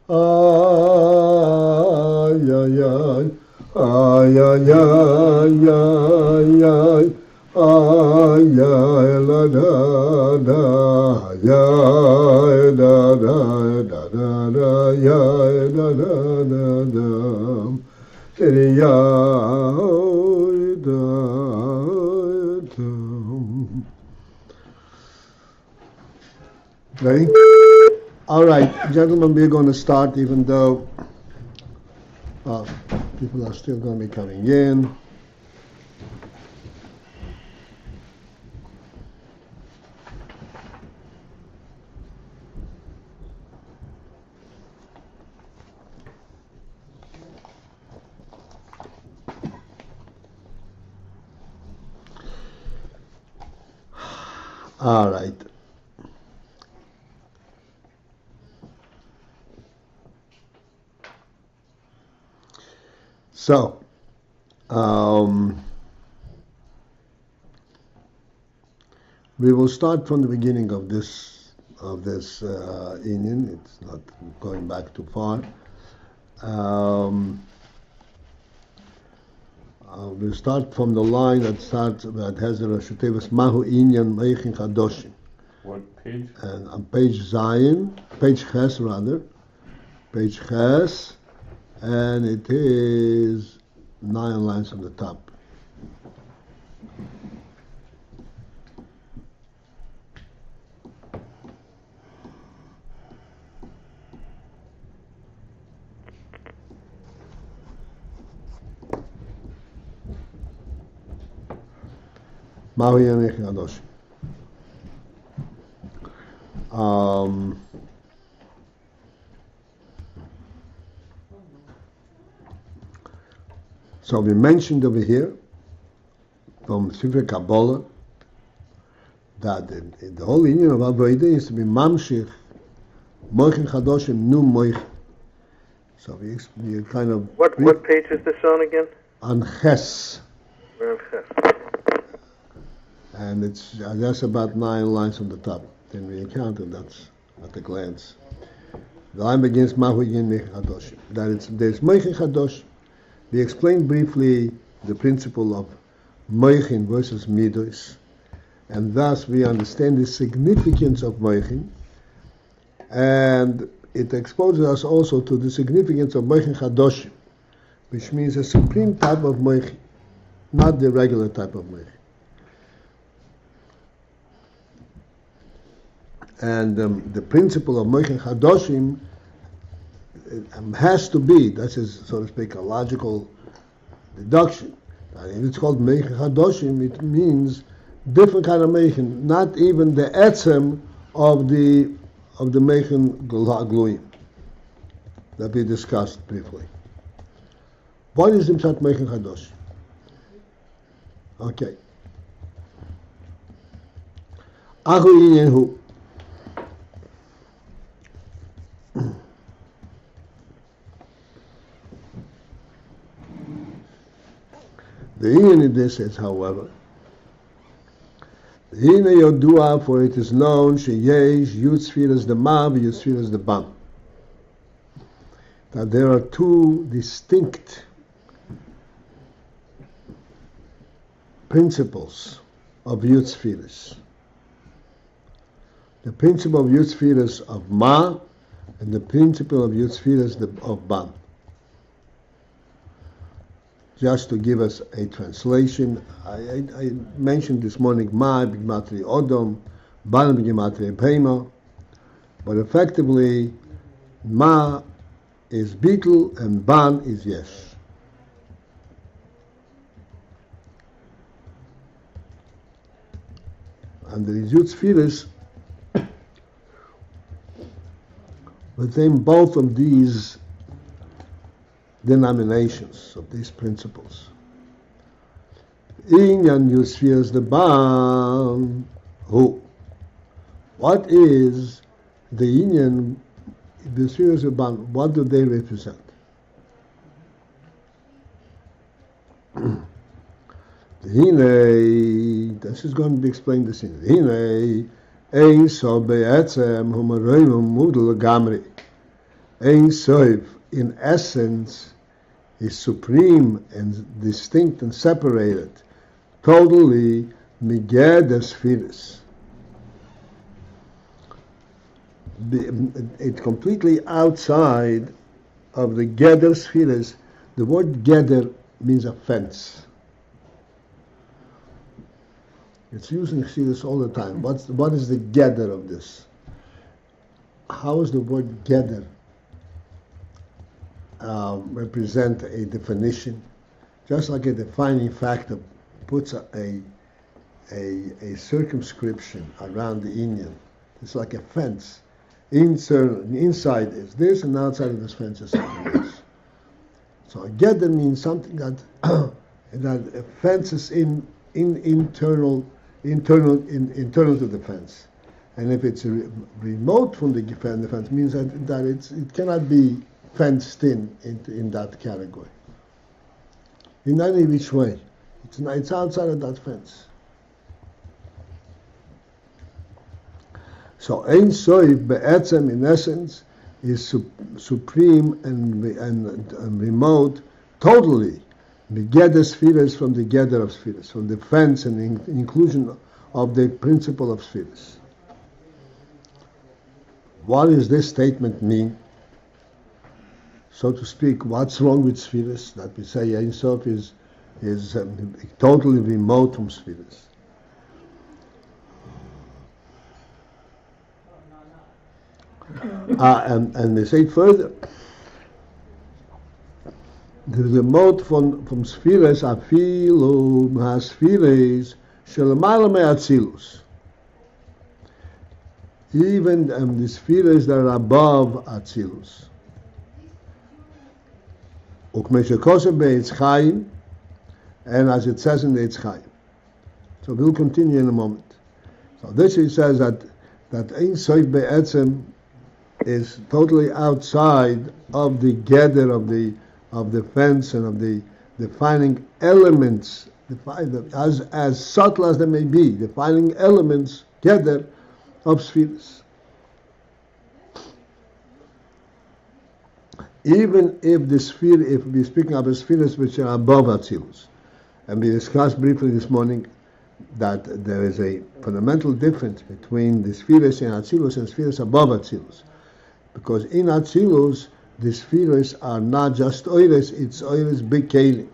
ay, ay, ay, ay, ay, ay, ay, ay, ay, ay, la, da, da, ya, da, da, da, da, da, ya, da, da, da, da, ya, da, da. Ready? All right, gentlemen, we're going to start even though people are still going to be coming in. All right. So, we will start from the beginning of this Ayin. It's not going back too far. We'll start from the line that has the Rosh Hashanah Mahu Inyan Meichin Chadoshim. What page? And on page Zion, page Ches rather, page Ches, and it is 9 lines from the top. Mahu Inyan Meichin Chadoshim. So we mentioned over here from Sifrei Kabbalah that the whole union of Avodah is to be mamshich moichin chadoshim nu moich. So we kind of what page is this on again? On Ches. We're on Ches. And it's just about 9 lines from the top. Then we counted, that's at a glance. The line begins Mahu Yin Meichin Chadoshim. There's Meichin Chadosh. We explained briefly the principle of Meichin versus Midos, and thus we understand the significance of Meichin, and it exposes us also to the significance of Meichin Chadoshim, which means a supreme type of Meichin, not the regular type of Meichin. And the principle of Meichin Chadoshim has to be, that is, so to speak, a logical deduction. And if it's called Meichin Chadoshim, it means different kind of Meichin, not even the etzem of the Meichin Gluyim that we discussed briefly. What is the Pshat Meichin Chadoshim? Okay. Ahu Inyan Hu. The Ayin in this is, however, the Ayin Yodua, for it is known, Sheyesh, Yud Sfiras the Ma, Yud Sfiras the Ban. That there are two distinct principles of Yud Sfiras. The principle of Yud Sfiras of Ma, and the principle of Yud Sfiras of Ban. Just to give us a translation, I mentioned this morning Ma b'gematria Odom, Ban b'gematria Pema, but effectively Ma is Beetle and Ban is Yesh. And the Yud Sfiras within both of these denominations, of these principles. Inyan Yud Sfiras the Ban, who? What is the Inyan, the Sfiras the Ban, what do they represent? Hine, this is going to be explained this in Hine, Ein so be'etzem humareimum mudel gamri. Ein Sof, in essence, is supreme and distinct and separated, totally migeder spheres. It's completely outside of the Geder spheres. The word Geder means a fence. It's used in Chassidus all the time. What is the Geder of this? How is the word Geder represent a definition? Just like a defining factor puts a circumscription around the Inyan. It's like a fence. Inside is this, and outside of this fence is something else. So a Geder means something that that fences internal to the fence. And if it's remote from the fence, means that it cannot be fenced in that category. In any which way, it's outside of that fence. So Ein Sof be'etzem, in essence, is supreme and remote, totally. The Geder spheres from the Geder of spheres, from the fence and the inclusion of the principle of spheres. What does this statement mean? So to speak, what's wrong with spheres? That we say Ein Sof is totally remote from spheres. And they say further, the remote from spheres afilu ma'aspheres shelemala me'atzilus. Even the spheres that are above atzilus. Ukmeshekosem be'etz chayim, and as it says in the Eitz Chaim. So we'll continue in a moment. So this he says that Ein Sof be'etzem is totally outside of the Geder of the fence and of the defining elements, as subtle as they may be, defining elements, Geder of spheres. Even if the sphere, if we're speaking of the spheres which are above Atzilus, and we discussed briefly this morning that there is a fundamental difference between the spheres in Atzilus and spheres above Atzilus. Because in Atzilus, the spheres are not just oils, it's oils b'kelim.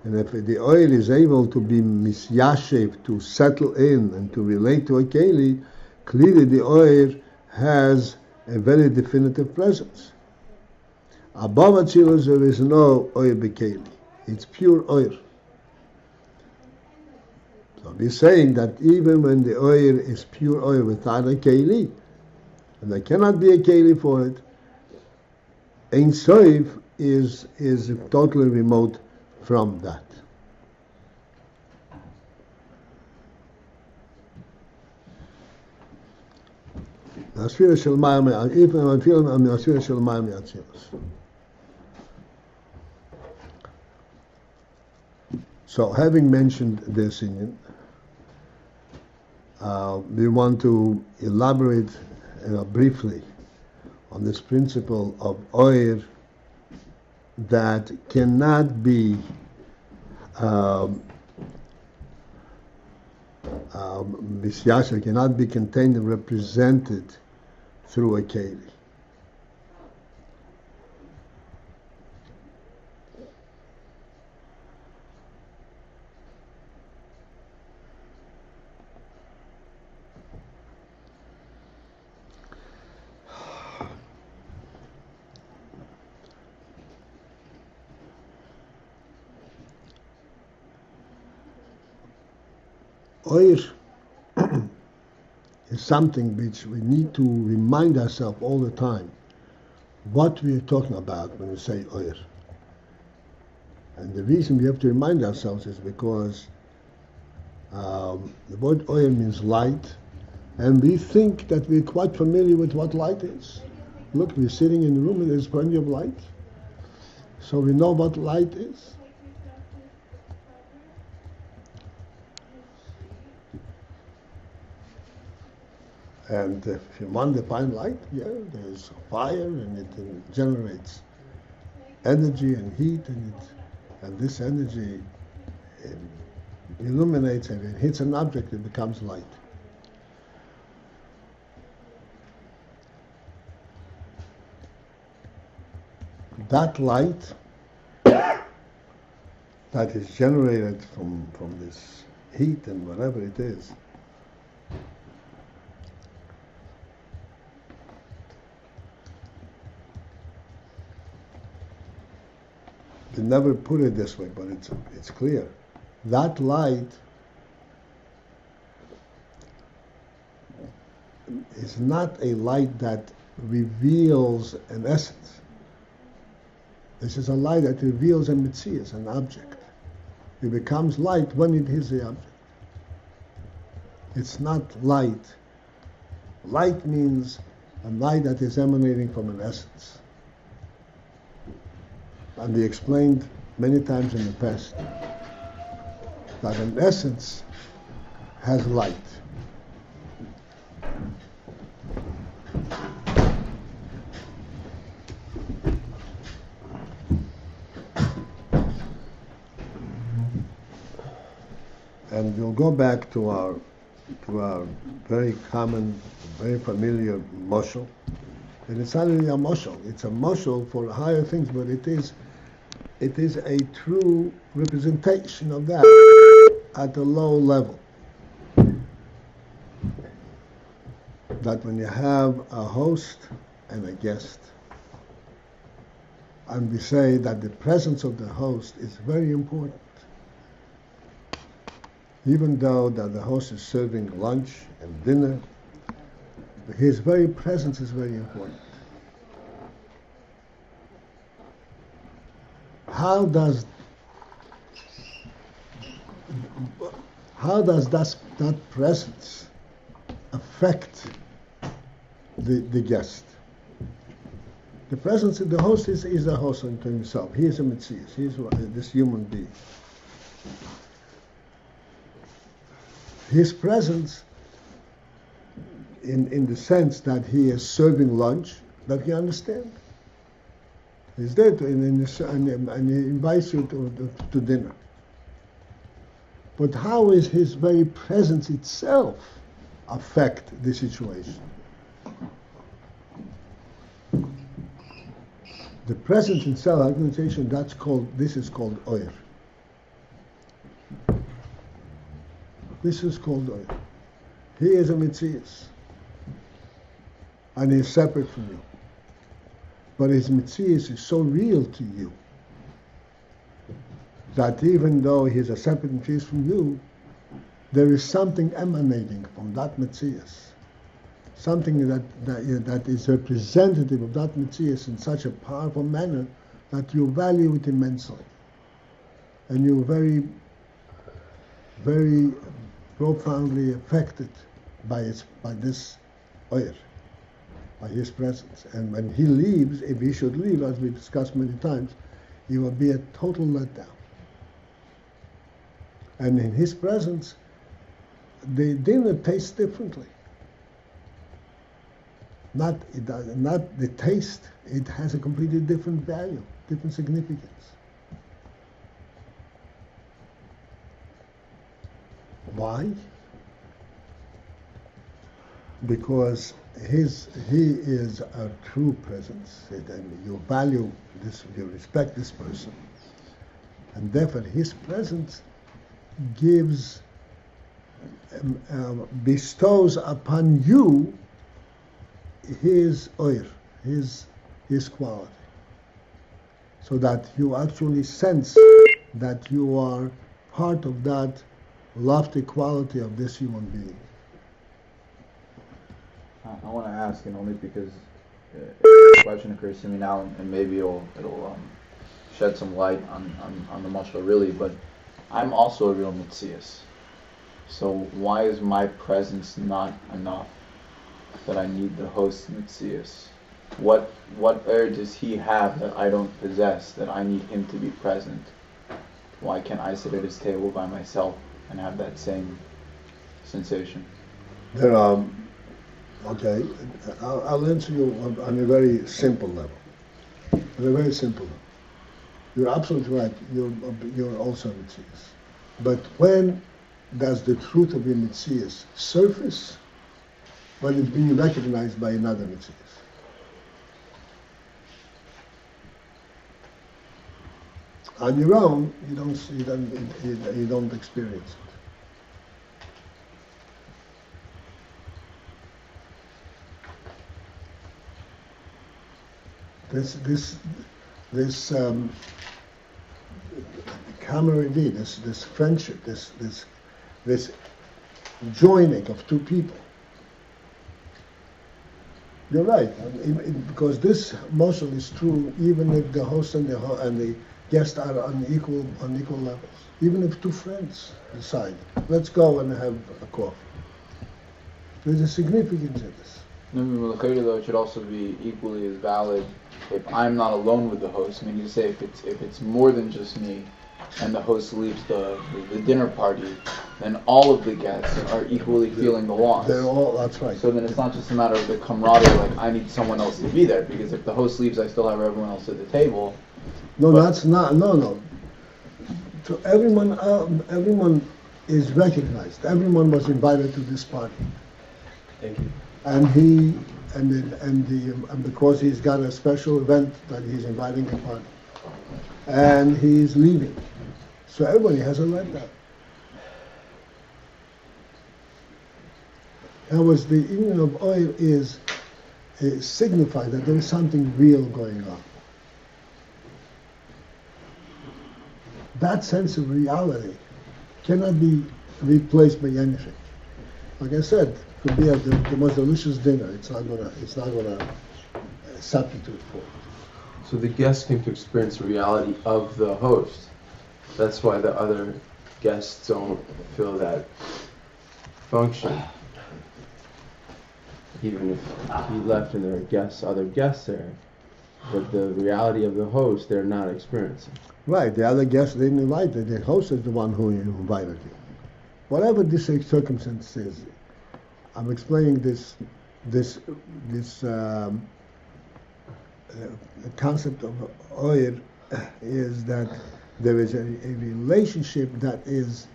And if the oil is able to be misyashev, to settle in and to relate to a keli, clearly the oil has a very definitive presence. Above Atzilus, there is no oil b'kelim. It's pure oil. So we're saying that even when the oil is pure oil without a keli, and there cannot be a keli for it, Ein Sof is totally remote from that. So having mentioned this, we want to elaborate briefly on this principle of oil that cannot be cannot be contained and represented through a keli. Oil is something which we need to remind ourselves all the time what we are talking about when we say oil. And the reason we have to remind ourselves is because the word oil means light, and we think that we're quite familiar with what light is. Look, we're sitting in a room and there's plenty of light, so we know what light is. And if you want to find light, yeah, there's fire and it generates energy and heat, and this energy illuminates and it hits an object, it becomes light. That light that is generated from this heat and whatever it is, we never put it this way, but it's clear. That light is not a light that reveals an essence. This is a light that reveals a metzias, an object. It becomes light when it is the object. It's not light. Light means a light that is emanating from an essence. And we explained many times in the past that an essence has light. And we'll go back to our very common, very familiar moshel. And it's not really a moshel. It's a moshel for higher things, but it is a true representation of that at a low level. That when you have a host and a guest, and we say that the presence of the host is very important. Even though that the host is serving lunch and dinner, his very presence is very important. How does that presence affect the guest? The presence of the host is a host unto himself. He is a Metzias. He is this human being. His presence, in the sense that he is serving lunch, that he understands. He's there and he invites you to dinner. But how is his very presence itself affect the situation? The presence itself, organization, this is called oyer. This is called oyer. He is a Metzias. And he is separate from you. But his Metzias is so real to you that even though he is a separate Metzias from you, there is something emanating from that Metzias. Something that is representative of that Metzias in such a powerful manner that you value it immensely. And you're very, very profoundly affected by this oyer, by his presence. And when he leaves, if he should leave, as we discussed many times, he will be a total letdown. And in his presence, the dinner tastes differently. Not the taste, it has a completely different value, different significance. Why? Because he is a true presence. You value this, you respect this person, and therefore his presence gives, bestows upon you his oyer, his quality, so that you actually sense that you are part of that lofty quality of this human being. I want to ask, and only because a question occurs to me now, and maybe it'll shed some light on the mashal really. But I'm also a real Metzias. So why is my presence not enough? That I need the host Metzias. What does he have that I don't possess? That I need him to be present. Why can't I sit at his table by myself and have that same sensation? There are Okay, I'll answer you on a very simple level. On a very simple level. You're absolutely right. You're also a Mitzias. But when does the truth of your Mitzias surface? When it's being recognized by another Mitzias. On your own, you don't experience it. This camaraderie, this friendship, this joining of two people. You're right, because this motion is true even if the host and the guest are on equal levels. Even if two friends decide, let's go and have a coffee. There's a significance in this. Though it should also be equally as valid if I'm not alone with the host. I mean, you say if it's more than just me, and the host leaves the dinner party, then all of the guests are equally feeling the loss. That's right. So then it's not just a matter of the camaraderie, like I need someone else to be there, because if the host leaves, I still have everyone else at the table. No, that's not, no. So everyone is recognized. Everyone was invited to this party. Thank you. And because he's got a special event that he's inviting a party. And he's leaving. So everybody has a right there. That was the union of oil is signify that there is something real going on. That sense of reality cannot be replaced by anything. Like I said, it could be the most delicious dinner. It's not gonna substitute for it. So the guest can experience the reality of the host. That's why the other guests don't feel that function. Even if he left and there are other guests there. But the reality of the host, they're not experiencing. Right, the other guests didn't invite you. The host is the one who invited you. Whatever this circumstance is, I'm explaining this concept of oir is that there is a relationship that is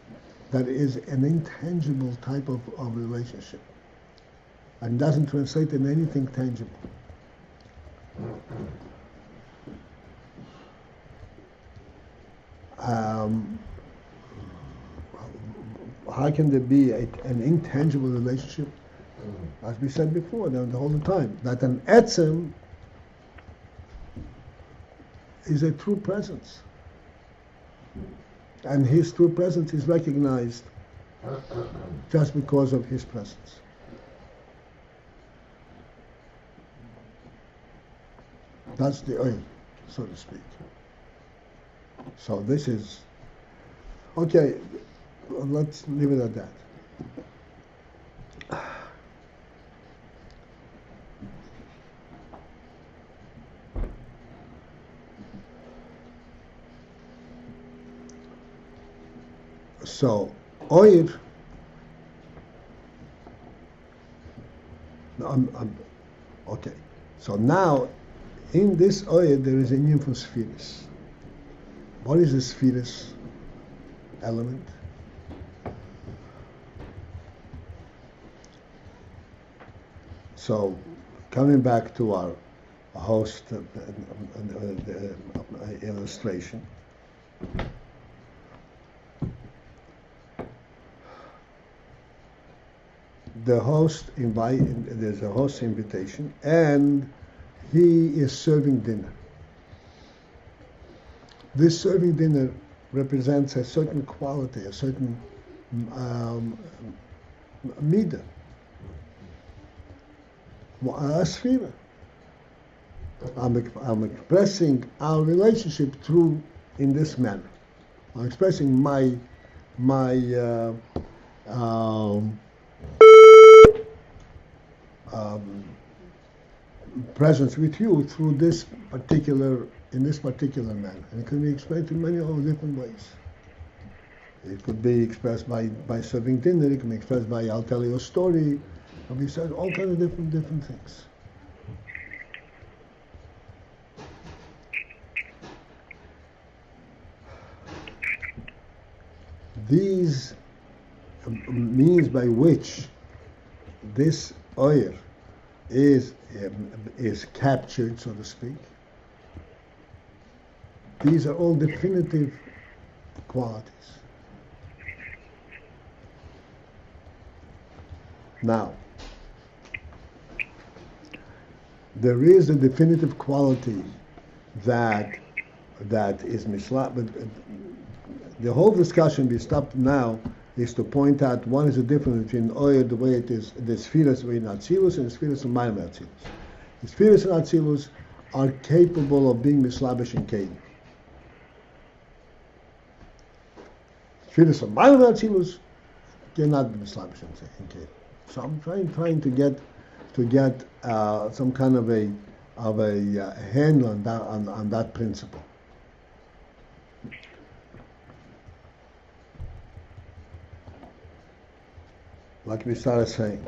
an intangible type of relationship and doesn't translate in anything tangible. How can there be an intangible relationship? As we said before, the whole time, that an etzem is a true presence. And his true presence is recognized just because of his presence. That's the oil, so to speak. So this is, okay, let's leave it at that. So, oil, okay, so now in this oil there is a union for spheres. What is the spheres element? So, coming back to our host illustration, the host there's a host invitation, and he is serving dinner. This serving dinner represents a certain quality, a certain midah, a sphere. I'm expressing our relationship through in this manner. I'm expressing my presence with you through this particular manner, and it can be explained in many other different ways. It could be expressed by serving dinner. It can be expressed by I'll tell you a story. And we said all kinds of different things. These means by which this oil is captured, so to speak. These are all definitive qualities. Now, there is a definitive quality that is mislab. But the whole discussion we stopped now is to point out one is the difference between oil, the way it is, the spheres in Atzilus and the spheres in Mayim Atzilus. The spheres in Atzilus are capable of being mislabish and kain. Spheres in Mayim Atzilus cannot be mislabish and kain. So I'm trying to get some kind of a handle on that principle. Like we started saying,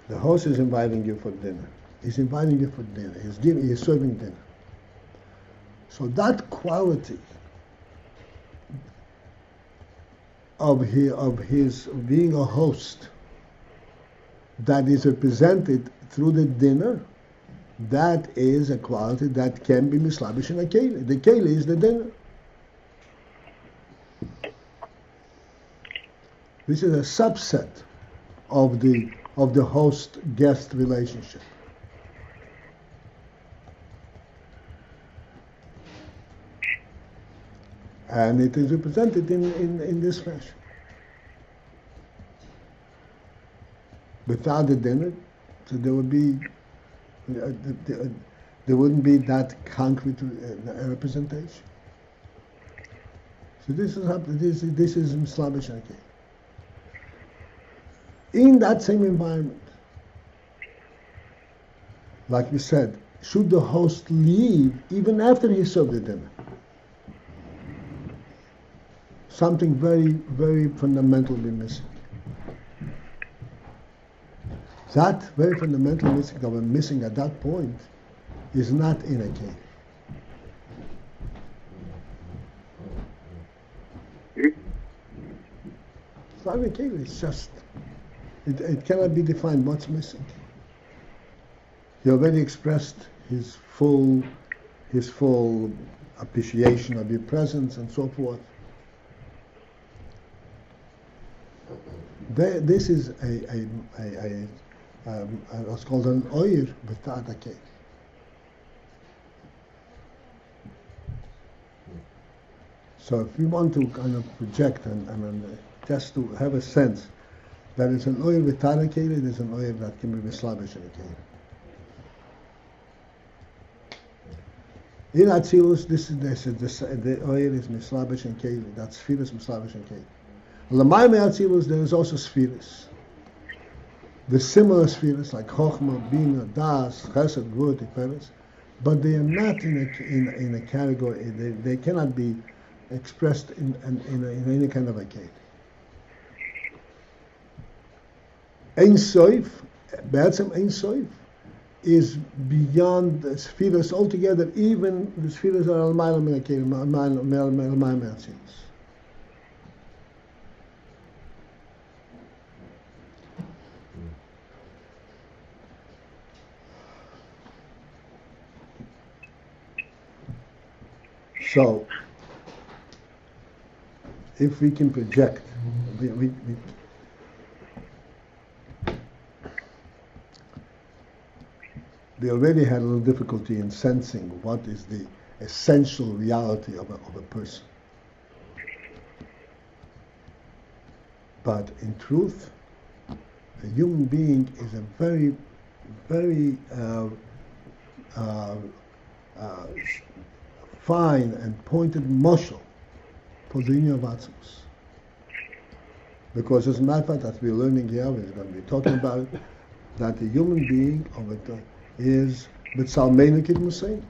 the host is inviting you for dinner. He's inviting you for dinner. He's serving dinner. So that quality of his being a host that is represented through the dinner, that is a quality that can be mislabish in a keli. The keli is the dinner. This is a subset of the host-guest relationship. And it is represented in this fashion. Without the dinner, so there wouldn't be that concrete representation. So this is Slavish Arcade. In that same environment, like we said, should the host leave even after he served the dinner? Something very, very fundamental will be missing. That very fundamental missing that we're missing at that point is not in a cave. It's not in a cave, it's just, it cannot be defined what's missing. He already expressed his full appreciation of your presence and so forth. This is what's called an oyer without a cave. So if we want to kind of project and just to have a sense that it's an oyer without a cave, it is an oyer that can be mislabish in a cave. In Atzilus, the oyer is mislabish and cave. That's spheres mislabish and cave. L'mayim Atzilus, there is also spheres. The similar spheres like Chochmah, Bina, Das, Chesed, Gvur, Tiferes, but they are not in a category. They cannot be expressed in any kind of a cave. Ein Soif, Be'etzem Ein Soif, is beyond the spheres altogether. Even the spheres are al-Mayim in a cave, L'mayim Atzilus. So, if we can project, we already had a little difficulty in sensing what is the essential reality of a person. But in truth, a human being is a very, very fine and pointed mashal for the union of Atzilus. Because as a matter of fact, as we're learning here, we're going to be talking about it, that the human being of it is B'tzalmeinu Kidmuseinu.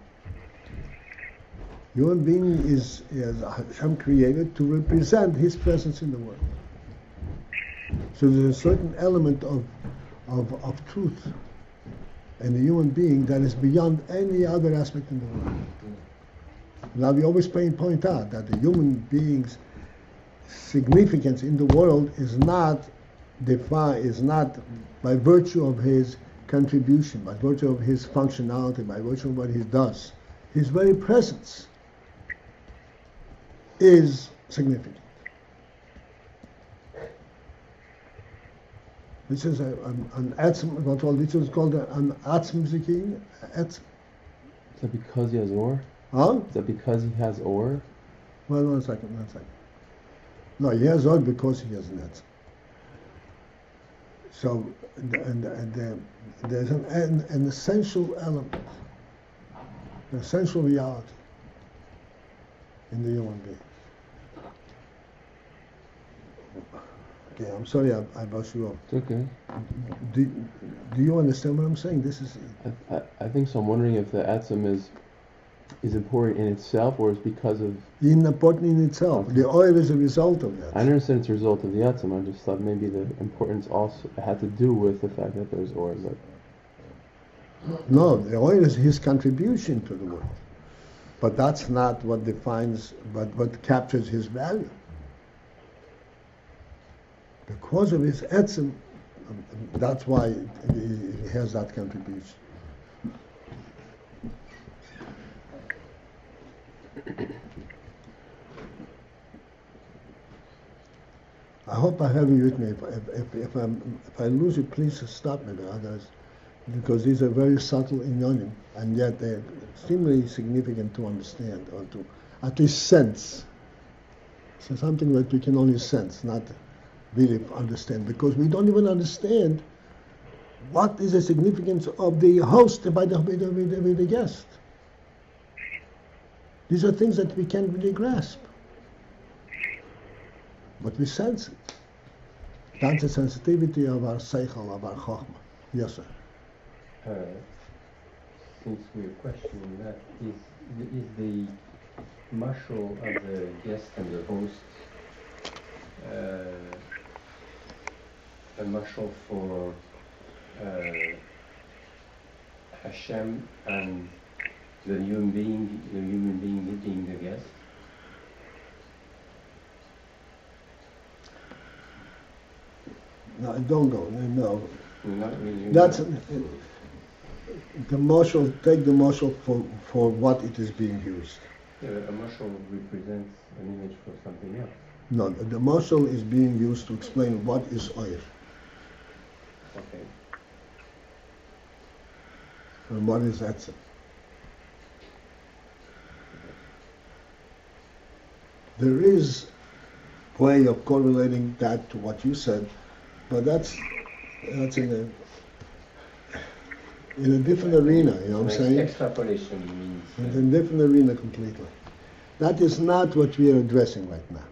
Human being is Hashem created to represent His presence in the world. So there's a certain element of truth in a human being that is beyond any other aspect in the world. Now we always point out that the human being's significance in the world is not defined, is not by virtue of his contribution, by virtue of his functionality, by virtue of what he does. His very presence is significant. This is an atzm, this is called an atzm ziki. Is that because he has or? Huh? Is that because he has or? Well, one second. No, he has or because he has an atzm. So, there's an essential element, an essential reality in the human being. Okay, I'm sorry I brushed you off. It's okay. Do you understand what I'm saying? This is. I think so. I'm wondering if the atzim is important in itself, or is because of. Important in itself. Okay. The oil is a result of that. I understand it's a result of the atzim. I just thought maybe the importance also had to do with the fact that there's or, but. No, the oil is his contribution to the world, but that's not what defines, what captures his value. Because of his etzem, that's why he has that contribution. I hope I have you with me. If I lose you, please stop me. Others, because these are very subtle inyanim, and yet they're extremely significant to understand, or to at least sense. So something that we can only sense, not really understand, because we don't even understand what is the significance of the host by the guest. These are things that we can't really grasp, but we sense it. That's the sensitivity of our seichel, of our chokhmah. Yes, sir. Since we're questioning that, is the mashal of the guest and the host a mashal for Hashem and the human being being the guest? No, don't go. No, Not really. that's the mashal. Take the mashal for what it is being used. A mashal represents an image for something else. No, the mashal is being used to explain what is oil Okay. and what is etzem. There is a way of correlating that to what you said, but that's in a different arena. You know what I'm saying? Extrapolation means. In a different arena completely. That is not what we are addressing right now.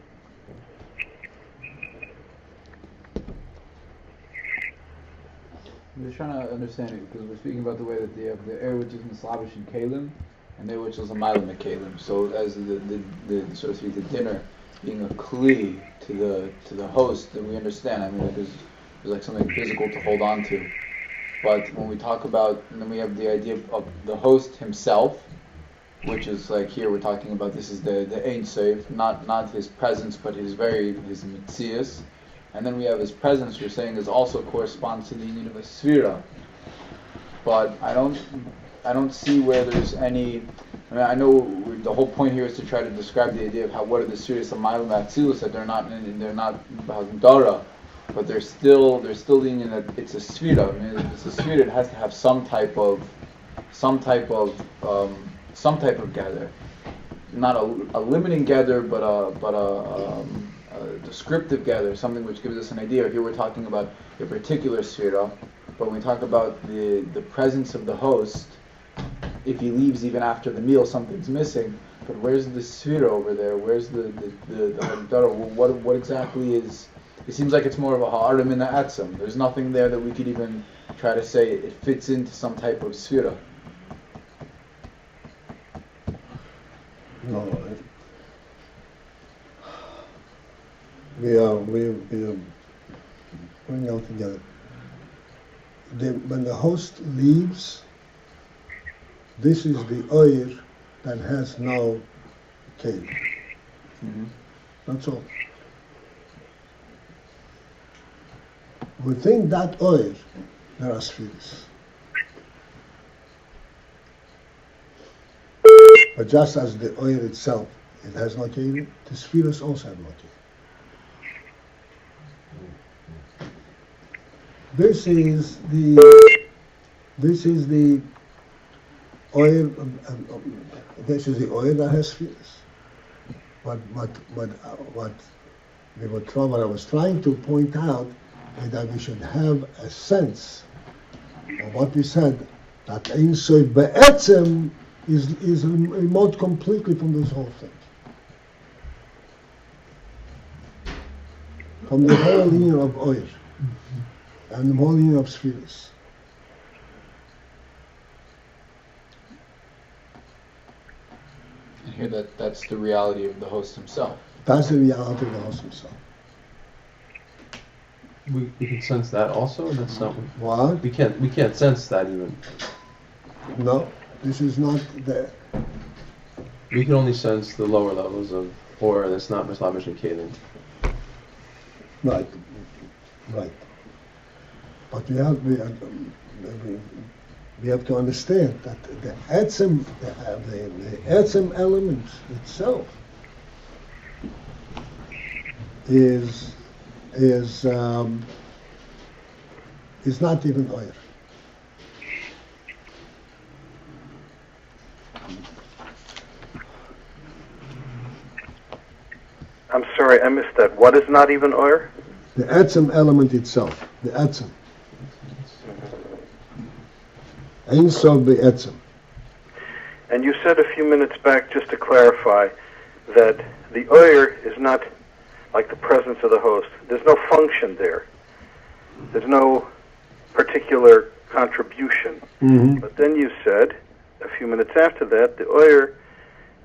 I'm just trying to understand it because we're speaking about the way that they have the air which is mislavish in kalim, and there which is a milam in kalim. So as the so to speak the dinner being a kli to the host, then we understand. I mean, there's like something physical to hold on to. But when we talk about, and then we have the idea of the host himself, which is like here we're talking about. This is the Ein Sof, not his presence, but his mitzias. And then we have his presence, you're saying, is also corresponds to the union of a sphira. But I don't see where there's any. I mean, I know the whole point here is to try to describe the idea of what are the spheres of Ma'alim Atzilus, that they're not Dara, but they're still leaning that it's a sphira. I mean, if it's a sphira, it has to have some type of gather, not a limiting gather, but a descriptive gather, something which gives us an idea. Here we're talking about a particular sphira, but when we talk about the presence of the host, if he leaves even after the meal, something's missing. But where's the sphira over there? Where's the what exactly is? It seems like it's more of a ha'arim in the atzim. There's nothing there that we could even try to say it fits into some type of sphira. No, we are bringing all together. when the host leaves, this is the oil that has no kelim. Mm-hmm. That's all. Within that oil, there are spheres. But just as the oil itself, it has no kelim, the spheres also have no kelim. This is the oil. This is the oil that has spheres. What I was trying to point out is that we should have a sense of what we said, that Ein Sof Be'etzem is remote completely from this whole thing. From the whole linear of oil and the whole linear of spheres. And here that's the reality of the host himself. That's the reality of the host himself. We can sense that also, and that's not What? we can't sense that even. No, this is not the. We can only sense the lower levels of or that's not Mislamish and Kalim. Right. But we have to understand that the etzem, the etzem element itself is not even oil. I'm sorry, I missed that. What is not even oil? The etzem element itself, the etzem. Ein Sof Be'etzem. And you said a few minutes back, just to clarify, that the oil is not like the presence of the host. There's no function there. There's no particular contribution. Mm-hmm. But then you said, a few minutes after that, the oil,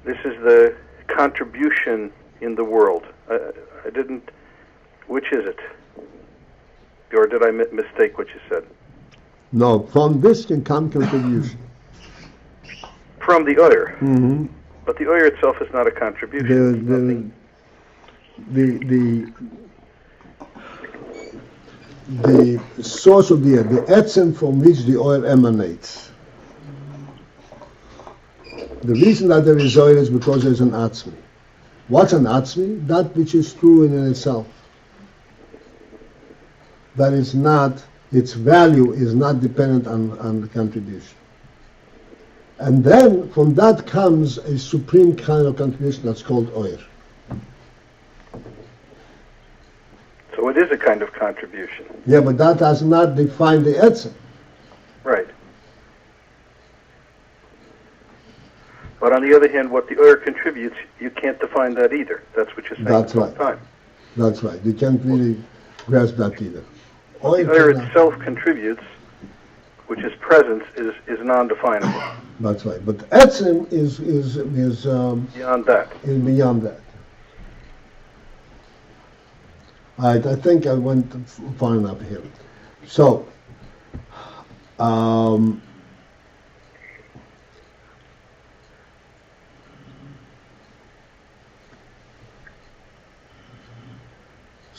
this is the contribution in the world. I didn't. Which is it? Or did I mistake what you said? No, from this can come contribution. From the oil. Mm-hmm. But the oil itself is not a contribution. The source of the etzem from which the oil emanates. The reason that there is oil is because there's an atzmi. What's an atzmi? That which is true in itself. That is not, its value is not dependent on the contribution. And then from that comes a supreme kind of contribution that's called oil. So it is a kind of contribution. Yeah, but that does not define the etzem. Right. But on the other hand, what the oil contributes, you can't define that either. That's what you're saying That's the whole right. time. That's right. You can't really grasp that either. The oil itself contributes, which is presence, is non-definable. That's right. But etzem is Beyond that. beyond that. All right, I think I went far enough here. So,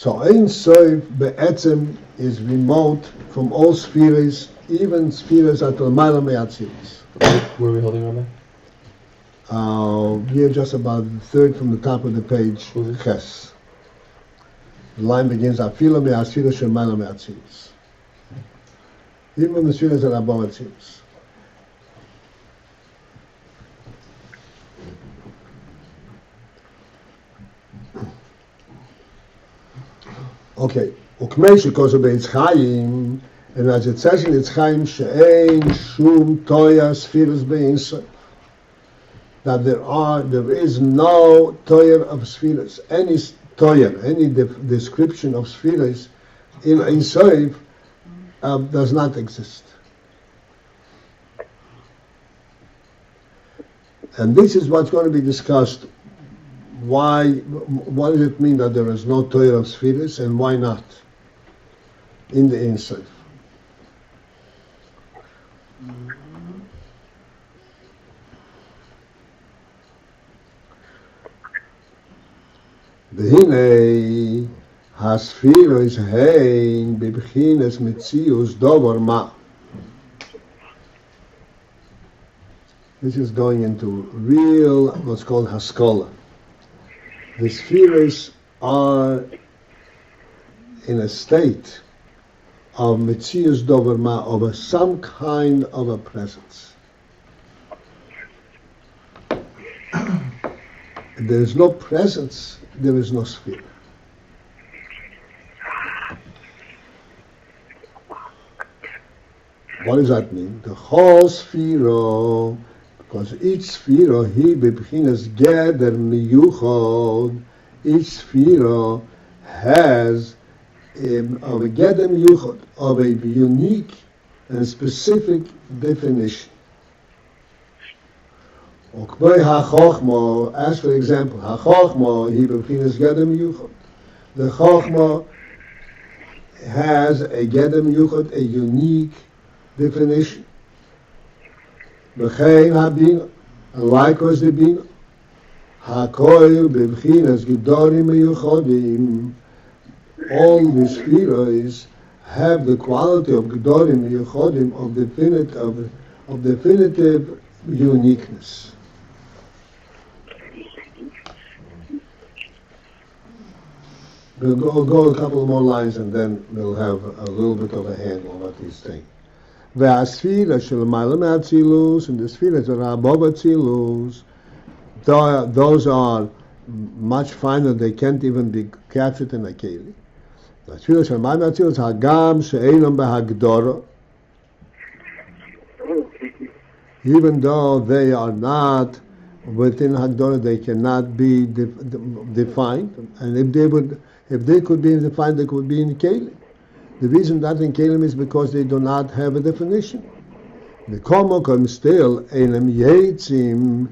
Ein Sof Be'etzem is remote from all spheres, even spheres at L'mayla Me'atzilis. Where are we holding on there? Here just about the third from the top of the page, Ches. The line begins, Afila Me'atzilis L'mayla Me'atzilis. Even the spheres at above Atzilis. Okay, Ukmei shekosher be'etz chayim, and as it says in Etz Chaim, she'ein shum toya spheres be'ein sof, that there is no toya of spheres, any toya, any description of spheres in Ein Sof does not exist. And this is what's going to be discussed. What does it mean that there is no Torah of spheres, and why not in the Ein Sof? והנה הספירוס הן בבחינס מציאוס דובר מה. This is going into real, what's called haskola. The spheres are in a state of metzius dover ma, of some kind of a presence. If there is no presence, there is no sphere. What does that mean? The whole sphere, because each sphere, he bebchinas gather miyuchod, each sphere has of a gather miyuchod, of a unique and specific definition. As for example, ha-chochma, he bebchinas gather miyuchod. The chochma has a gather miyuchod, a unique definition. V'chein ha-bina, and likewise the bina. Ha-koil bebchinas gedorim miyuchodim. All the spheres have the quality of gedorim miyuchodim, of definitive uniqueness. We'll go a couple more lines and then we'll have a little bit of a handle on what he's saying. והספירה של למעלה מהצילוס, and the spheres that are above Atzilus, those are much finer, they can't even be captured in a keli. The spheres של למעלה מהצילוס, הגם שאינם בהגדרה, even though they are not within Hagdara, they cannot be defined, and if they could be defined, they could be in Kelim. The reason that in Kelim is because they do not have a definition. The Komokom still Elam Yetzim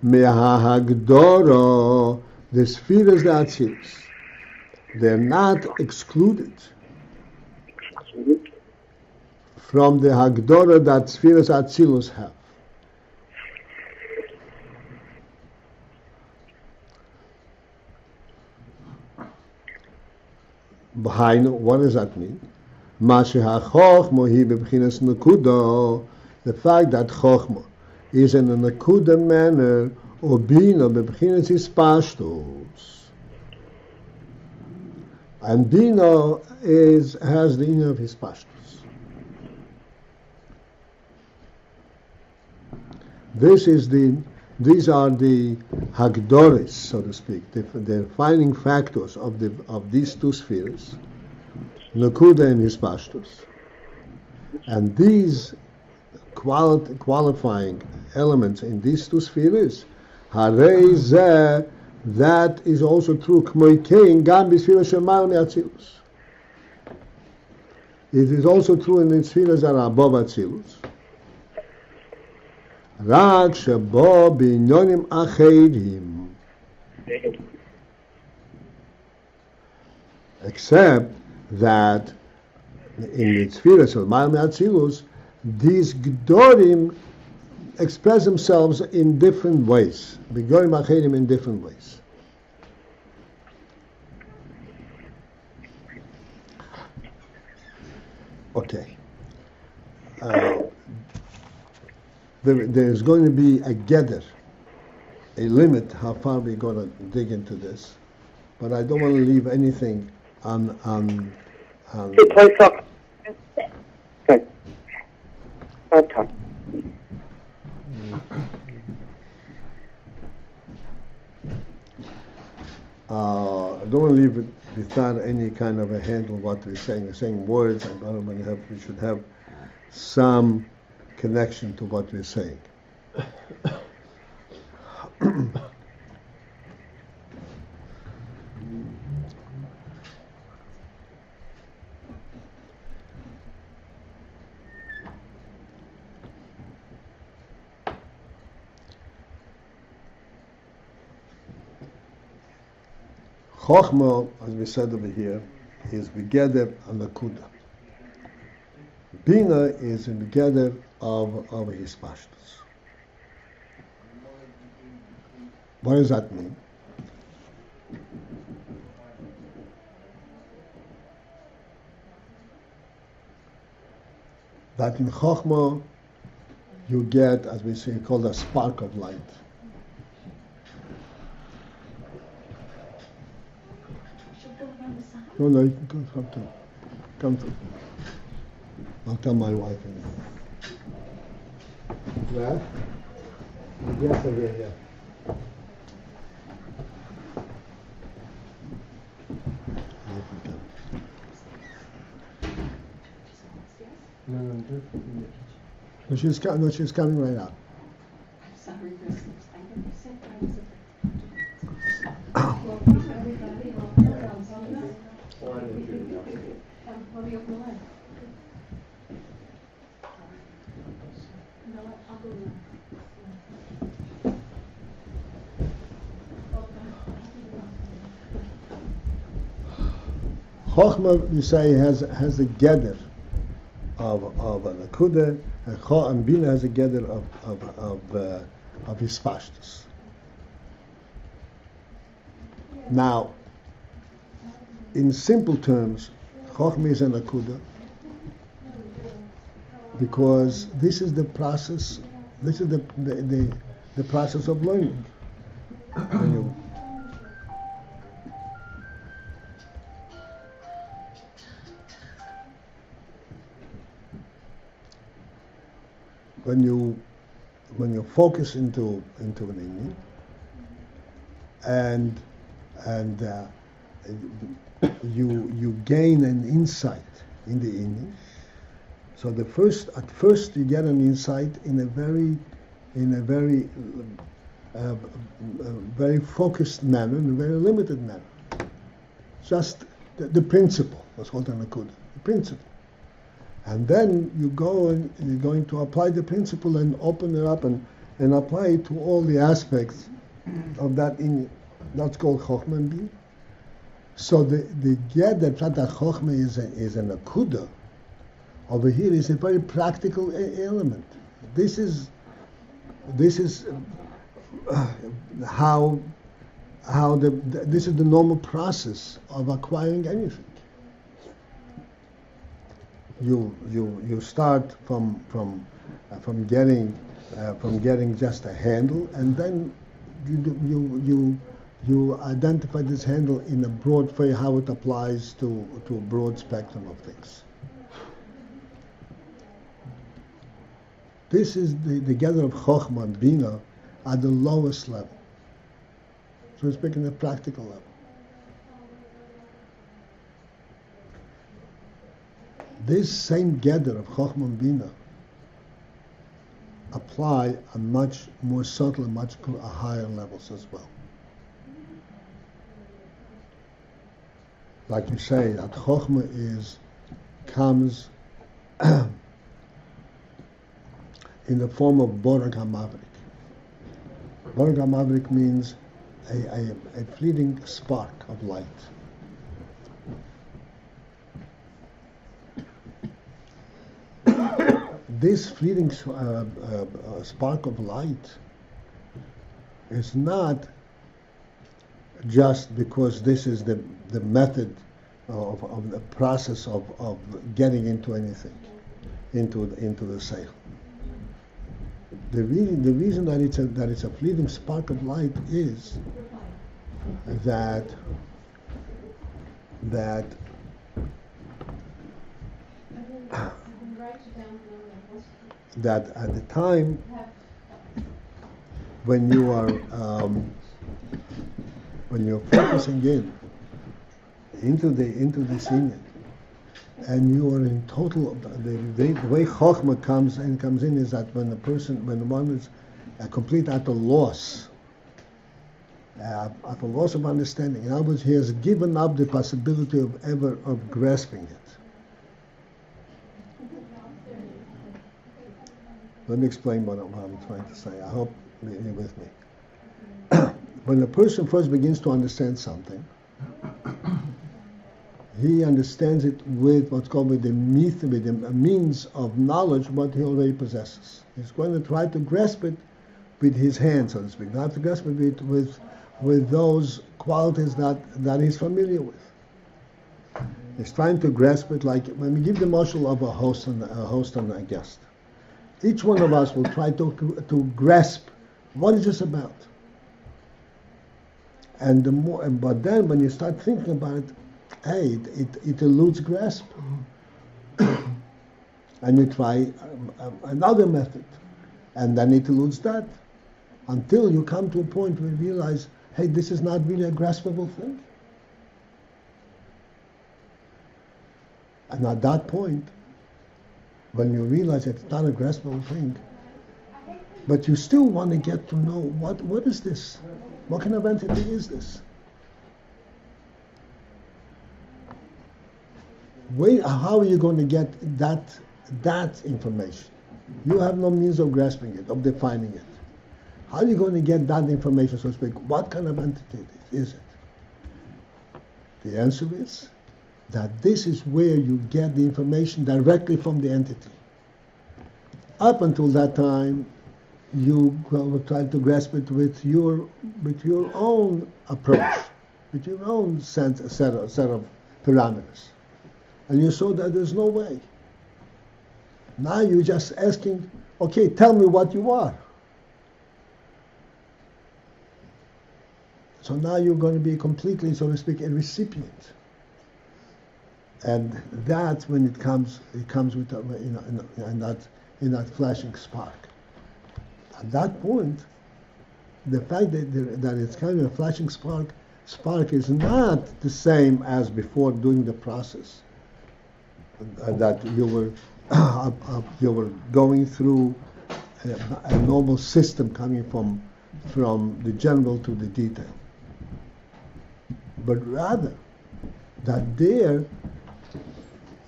Mehahagdara, the spheres that Atzilus, they're not excluded from the Hagdara that spheres Atzilus have. What does that mean? The fact that Chochma is in a Nakuda manner, or Bina bebchinas hispashtos, and Bina has the inner of hispashtos. These are the Hagdoris, so to speak, the defining factors of these two spheres, Nakuda and Hispashtus. And these qualifying elements in these two spheres, Harei Zeh, that is also true, K'moikein Gam b'sfira shel Ma'al me'Atzilus. It is also true in the spheres that are above Atzilus. רק שבו בעניונים אחרים, except that in the spheres של מעל מאצילוס, these גדורים express themselves in different ways, בגדורים אחרים in different ways. Okay. There's going to be a gather, a limit how far we're going to dig into this, but I don't want to leave anything on. Play talk. Good. Talk. I don't want to leave it without any kind of a handle what we're saying. We're saying words, and we should have some connection to what we're saying. Chochma, as we said over here, is Begeder and Nakuda. Bina is in Begeder of his pashtus. What does that mean? that in Chokhmah you get, as we say, called a spark of light. No, you can come to. Come to. I'll tell my wife. Well, yes, again, yeah. No, do it in the kitchen. No, she's coming right out. I'm sorry, Christmas. I never said I was let me open the line. No, I'll go now. Chokhmah, you say, has a gather of an akudah, and Bina has a gather of his pashtus. Now, in simple terms, Chokhmah is an akudah because this is the process. This is the process of learning. When you focus into an inyan and you gain an insight in the inyan. So at first you get an insight in a very very focused manner, in a very limited manner. Just the principle, what's called an akudah, the principle. And then you go and you're going to apply the principle and open it up and apply it to all the aspects of that inyan. That's called Chokhmah and Bina. So the get that Chokhmah is an akudah over here is a very practical element. This is how this is the normal process of acquiring anything. You start from getting just a handle, and then you identify this handle in a broad way, how it applies to a broad spectrum of things. This is the gather of Chokhmah and Bina at the lowest level. So we're speaking at the practical level. This same gather of Chokhmah and Bina apply a much more subtle, much higher levels as well. Like you say, that Chokhmah comes in the form of Borag HaMavrik. Borag HaMavrik means a fleeting spark of light. This fleeting spark of light is not just because this is the method of the process of getting into anything, into the seichel. The reason that it's a fleeting spark of light is that at the time when you are when you're focusing into this inyan, and you are in total, the way Chokhmah comes in is that when one is complete at a loss of understanding. In other words, he has given up the possibility of grasping it. Let me explain what I'm trying to say. I hope you're with me. When a person first begins to understand something, he understands it with what's called with the means of knowledge, what he already possesses. He's going to try to grasp it with his hands, so to speak. Not to grasp it with those qualities that he's familiar with. is trying to grasp it like when we give the marshal of a host and a guest. Each one of us will try to grasp what is this about. And the more, but then when you start thinking about it, hey, it eludes grasp, and you try another method, and then it eludes that, until you come to a point where you realize, hey, this is not really a graspable thing. And at that point, when you realize it's not a graspable thing, but you still want to get to know what is this? What kind of entity is this? How are you going to get that information? You have no means of grasping it, of defining it. How are you going to get that information, so to speak? What kind of entity is it? The answer is that this is where you get the information directly from the entity. Up until that time, you will try to grasp it with your own approach, with your own set of parameters. And you saw that there's no way. Now you're just asking, okay, tell me what you are. So now you're going to be completely, so to speak, a recipient. And that's when it comes with in that flashing spark. At that point, the fact that it's kind of a flashing spark is not the same as before doing the process. That you were going through a normal system coming from the general to the detail, but rather that there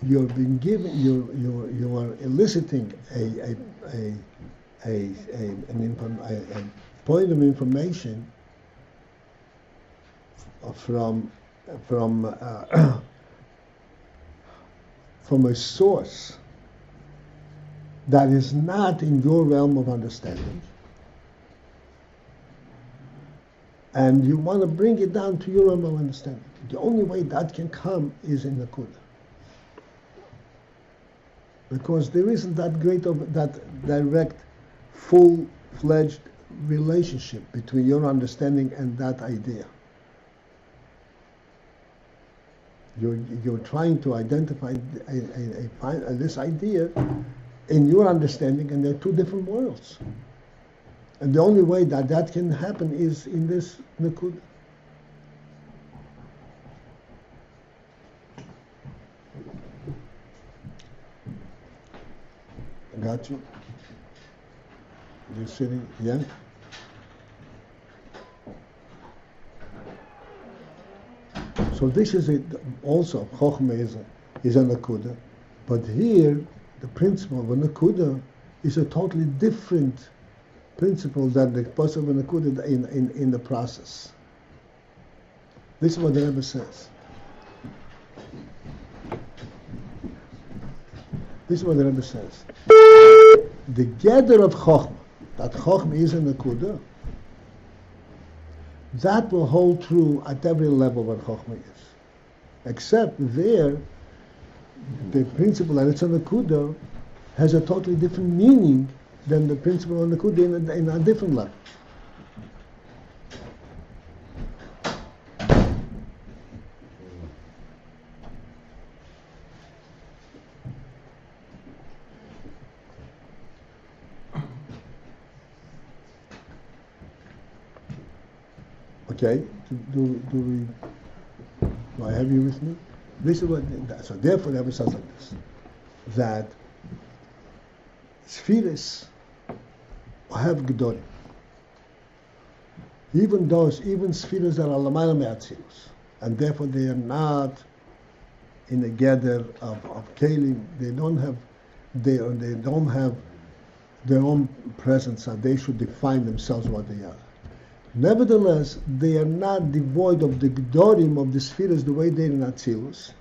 you're being given you are eliciting a point of information from a source that is not in your realm of understanding, and you want to bring it down to your realm of understanding. The only way that can come is in the Nakuda. Because there isn't that great of that direct, full-fledged relationship between your understanding and that idea. You're trying to identify this idea in your understanding, and they're two different worlds. And the only way that can happen is in this Nakuda. Got you? You sitting? Yeah? So this is it. Also, Chochmah is a Nakuda, but here the principle of a Nakuda is a totally different principle than the possible Nakuda in the process. This is what the Rebbe says. This is what the Rebbe says. The gather of Chochmah, that Chochmah is a Nakuda, that will hold true at every level what Chochmah is. Except there, the principle that it's a Nakuda has a totally different meaning than the principle of Nakuda in a different level. Okay, do I have you with me? This is what, so therefore the Rebbe says like this, that spheres have Gedolim. Even spheres that are Lamayla Me'atzilus, and therefore they are not in a gather of Kelim, they don't have their own presence, and they should define themselves what they are. Nevertheless, they are not devoid of the Gedolim of the spheres the way they're in Atzilus,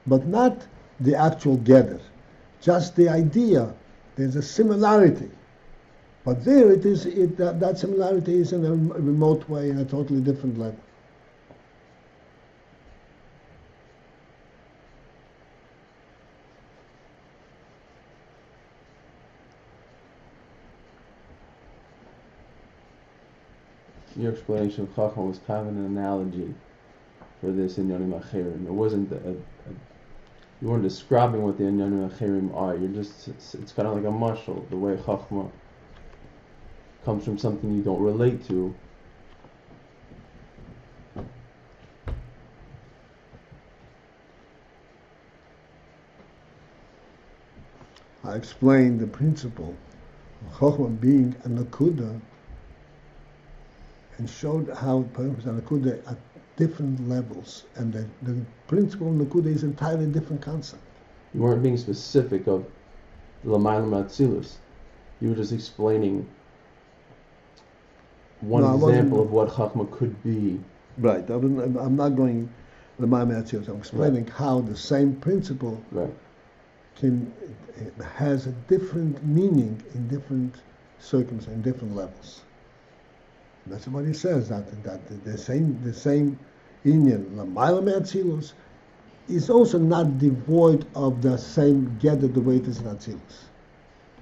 but not the actual gather. Just the idea, there's a similarity. But there that similarity is in a remote way, in a totally different level. your explanation of Chachma was kind of an analogy for this in Yonim Acherim. It wasn't you weren't describing what the Yonim Acherim are. It's kind of like a mashal, the way Chachma comes from something you don't relate to. I explained the principle of Chokhmah being a Nakuda and showed how a Nakuda at different levels, and the principle of Nakuda is entirely different concept. You weren't being specific of Lamaylam Atzilus. You were just explaining one example of what Chachma could be. Right. I'm not going Lamaylam Atzilus. I'm explaining how the same principle has a different meaning in different circumstances, in different levels. That's what he says, that the same Inyan, Lamaylam Atzilus, is also not devoid of the same gather the way it is in Atzilus.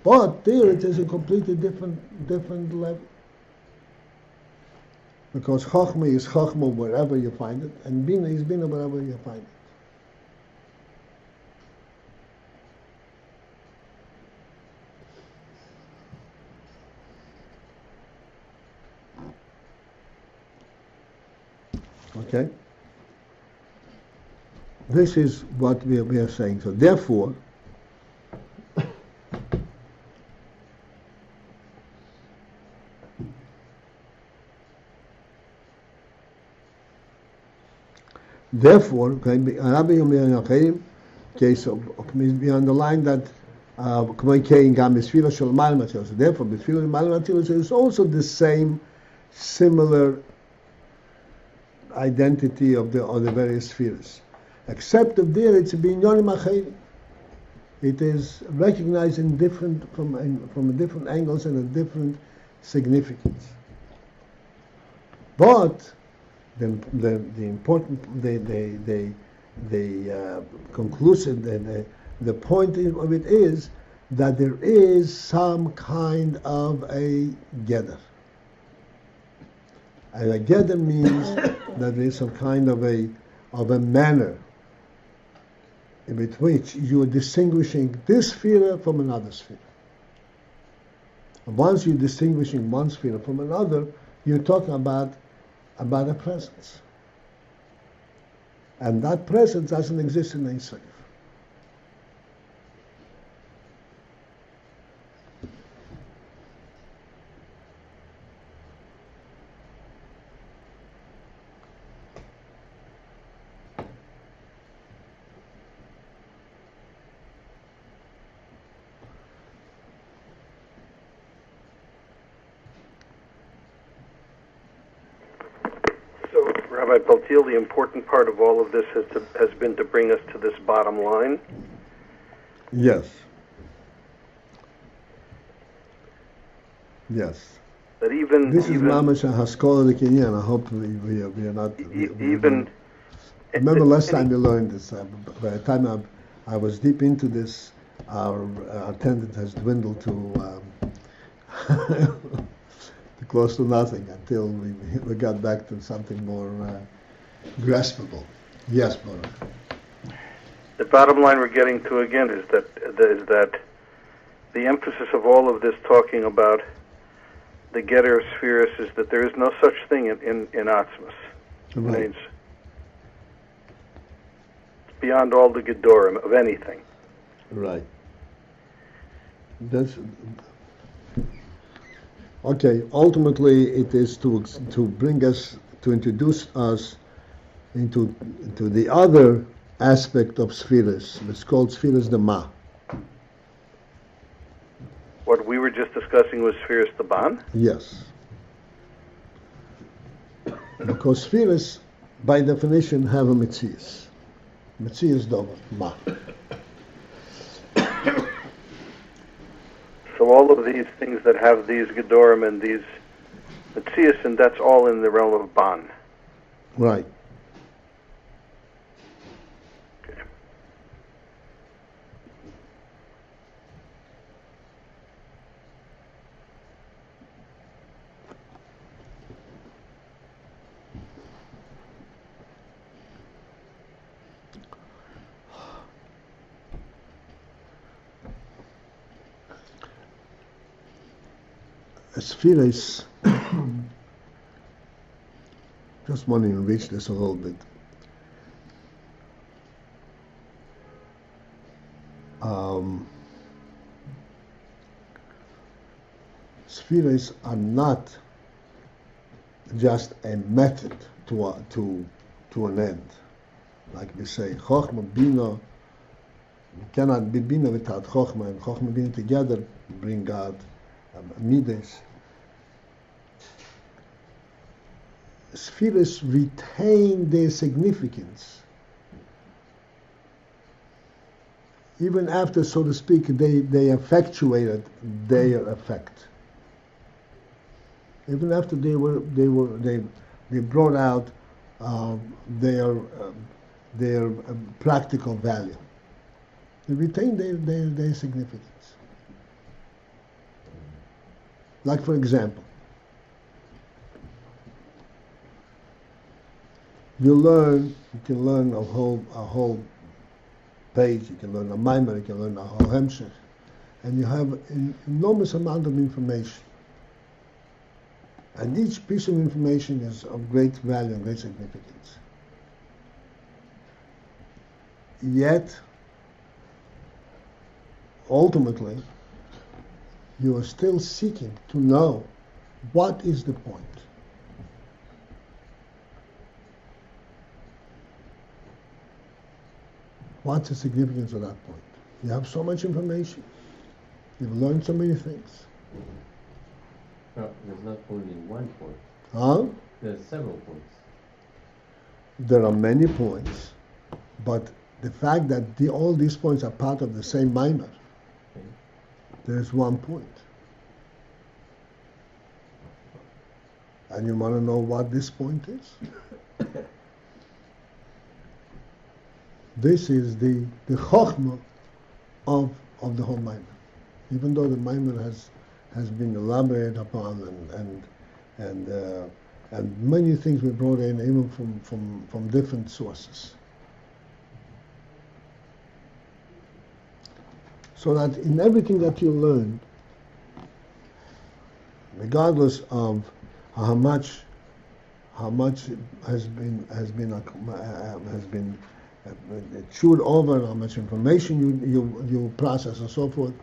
But there it is a completely different level. Because Chokhmah is Chokhmah wherever you find it, and Bina is Bina wherever you find it. Okay? This is what we are saying. So therefore, okay, so we underline that therefore, is also the same similar identity of the various spheres, except that there it's binyanim acherim. It is recognized in from different angles and a different significance. But the important the conclusive the point of it is that there is some kind of a gather. And a gather means that there is some kind of a manner in which you are distinguishing this sphere from another sphere. And once you're distinguishing one sphere from another, you're talking about a presence. And that presence doesn't exist in Ein Sof. Rabbi Paltiel, the important part of all of this has been to bring us to this bottom line. Yes. Yes. That even this is Mamash Haskola the Kenyan. I hope we are not. Remember last time we learned this. By the time I was deep into this, our attendance has dwindled to close to nothing until we got back to something more graspable. Yes, Baruch. The bottom line we're getting to again is that the emphasis of all of this talking about the Getter of spheres is that there is no such thing in Atzmas. Right. It's beyond all the Gedorim of anything. Right. That's okay. Ultimately, it is to bring us, to introduce us into the other aspect of spheres. It's called spheres the Ma. What we were just discussing was spheres the Ban? Yes. Because spheres, by definition, have a Metzias. Metzias Dover, Ma. So all of these things that have these Gedorim and these Metzias, and that's all in the realm of Ban. Right. Spheres, just want to enrich this a little bit. Spheres are not just a method to an end. Like we say, Chochmah, Bina, you cannot be Bina without Chochmah, and Chochmah and Bina together bring out Midas. Spheres retain their significance even after, so to speak, they effectuated their effect. Even after they brought out their practical value, they retain their significance. Like, for example, you can learn a whole page, you can learn a mimer, you can learn a whole hemshech, and you have an enormous amount of information. And each piece of information is of great value and great significance. Yet, ultimately, you are still seeking to know what is the point. What's the significance of that point? You have so much information. You've learned so many things. No, there's not only one point. Huh? There's several points. There are many points, but the fact that all these points are part of the same mimer, Okay. there's one point. And you want to know what this point is? This is the chokhmah of the whole mimer. Even though the mimer has been elaborated upon and many things were brought in even from different sources. So that in everything that you learn, regardless of how much has been chewed over, how much information you process and so forth,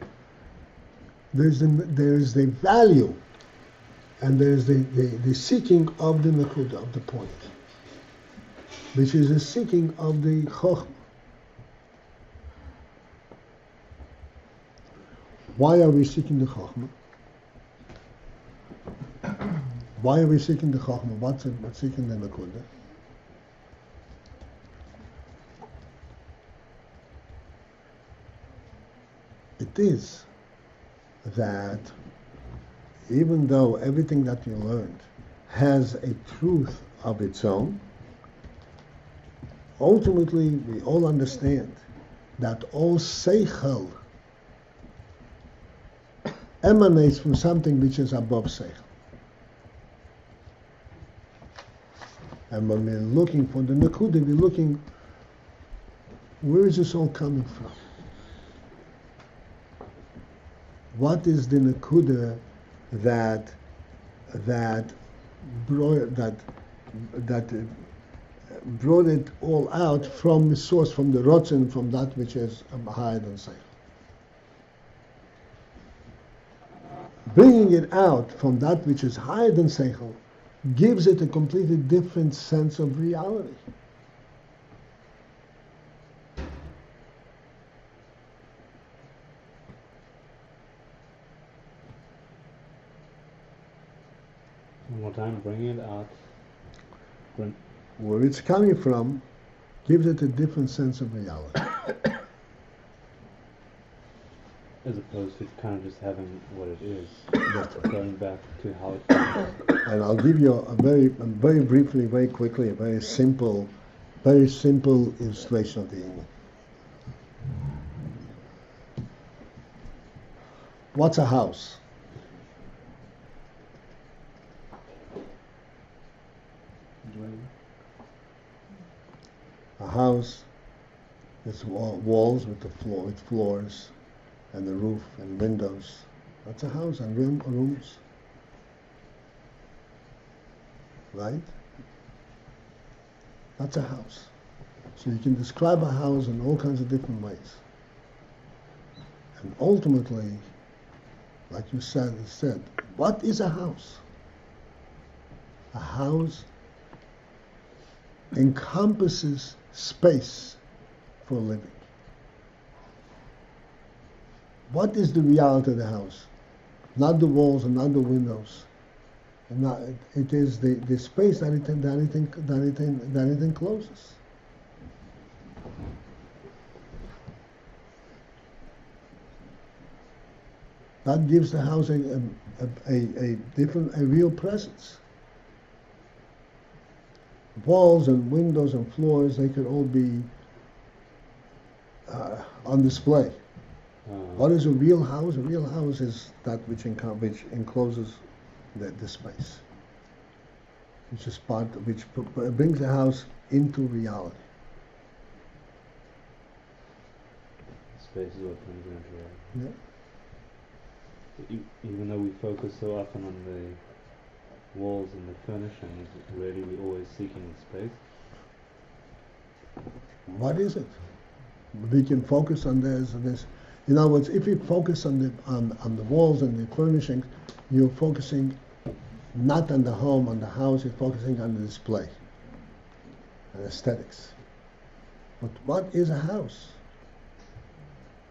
there's the value, and there's the seeking of the nekuda, of the point, which is the seeking of the chokhmah. Why are we seeking the chokhmah? Why are we seeking the chokhmah? What's seeking the nekuda? It is that even though everything that you learned has a truth of its own, ultimately we all understand that all seichel emanates from something which is above seichel. And when we're looking for the nekuda, we're looking, where is this all coming from? What is the nekuda that brought it all out from the source, from the rotzen, from that which is higher than seichel? Bringing it out from that which is higher than seichel gives it a completely different sense of reality. One more time, bringing it out. Where it's coming from gives it a different sense of reality. As opposed to kind of just having what it is. That's right. Going back to how it comes. And I'll give you a very briefly, very quickly, a very simple illustration of the Ayin. What's a house? A house is walls with floors, and the roof and windows. That's a house, and rooms. right? That's a house. So you can describe a house in all kinds of different ways. And ultimately, like you said, what is a house? A house encompasses space for living. What is the reality of the house? Not the walls and not the windows. And not, it is the space that it encloses. That gives the house a real presence. Walls and windows and floors, they could all be on display. What is a real house? A real house is that which encloses the space, which brings the house into reality. Space is what turns it into reality. Yeah. Even though we focus so often on the walls and the furnishings, really we're always seeking space. What is it? We can focus on this. In other words, if you focus on the walls and the furnishings, you're focusing not on the home, on the house. You're focusing on the display and aesthetics. But what is a house?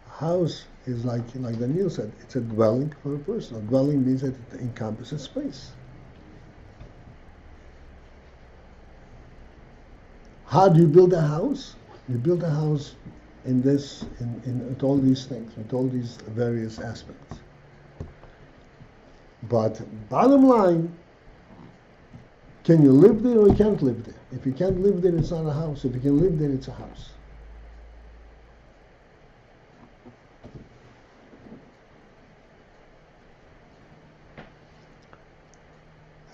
A house is like Daniel said, it's a dwelling for a person. A dwelling means that it encompasses space. How do you build a house? You build a house with all these things, with all these various aspects. But bottom line, can you live there or you can't live there? If you can't live there, it's not a house. If you can live there, it's a house.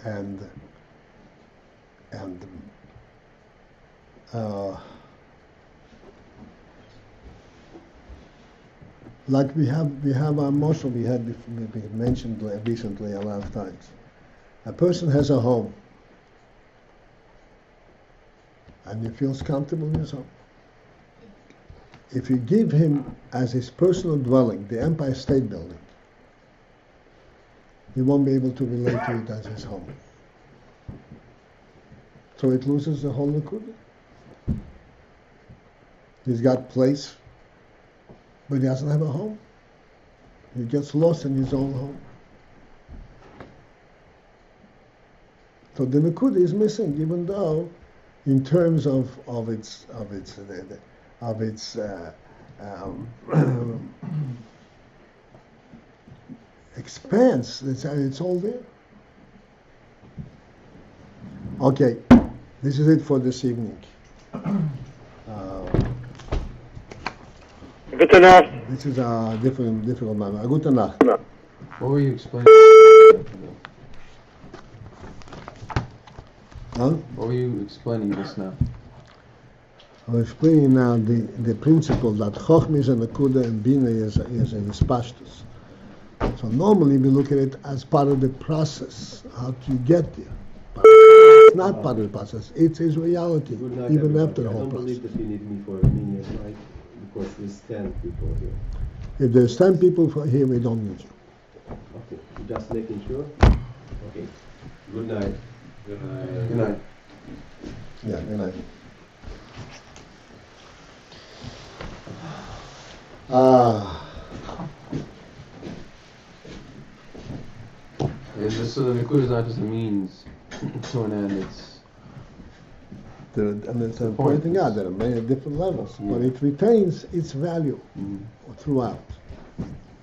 And like we have our moshe we mentioned recently a lot of times. A person has a home and he feels comfortable in his home. If you give him as his personal dwelling the Empire State Building, he won't be able to relate to it as his home. So it loses the whole liquidity. He's got place, but he doesn't have a home. He gets lost in his own home. So the Nakuda is missing, even though, in terms of its expanse, it's all there. Okay, this is it for this evening. Gute Nacht. This is a difficult matter. Gute Nacht. What were you explaining? Huh? What were you explaining just now? I'm explaining now the principle that Chochmah is a Nakuda and Bina is a Pashtus. So normally we look at it as part of the process, how to get there. But it's not part of the process, it's his reality, even after the whole process. I don't believe that you need me for a minute, right? Because there's 10 people here. If there's 10 people here, we don't need you. Okay, just making sure? Okay. Good night. Good night. Good night. Yeah, good night. So the Nakuda is not just a means to an end, It's pointing out there are many different levels, but it retains its value throughout.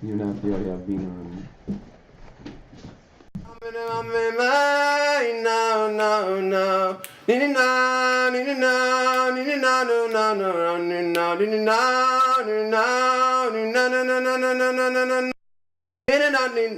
even after you already have been on.